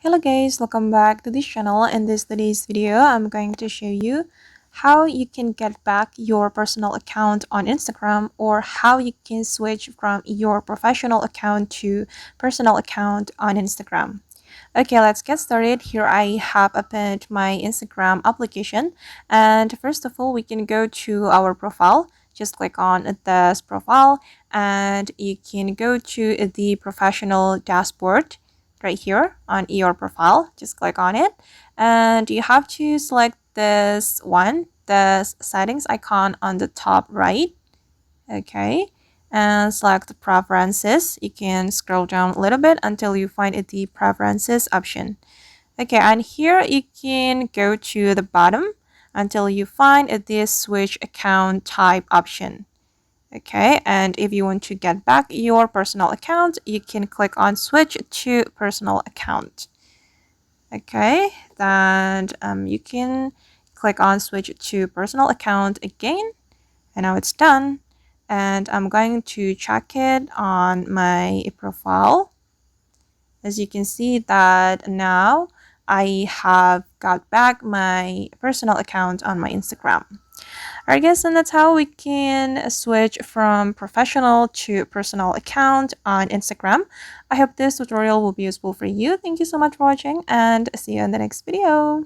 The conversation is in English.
Hello guys, welcome back to this channel. In today's video, I'm going to show you how you can get back your personal account on Instagram, or how you can switch from your professional account to personal account on Instagram. Okay, let's get started. Here I have opened my Instagram application, and first of all we can go to our profile. Just click on this profile and you can go to the professional dashboard right here on your profile. Just click on it and you have to select this one, the settings icon on the top right. Okay, and select the preferences. You can scroll down a little bit until you find the preferences option. Okay, and here you can go to the bottom until you find this switch account type option. Okay, and if you want to get back your personal account, you can click on switch to personal account. Okay, then you can click on switch to personal account again, and now it's done. And I'm going to check it on my profile. As you can see that now I have got back my personal account on my Instagram. Alright guys, and that's how we can switch from professional to personal account on Instagram. I hope this tutorial will be useful for you. Thank you so much for watching and see you in the next video.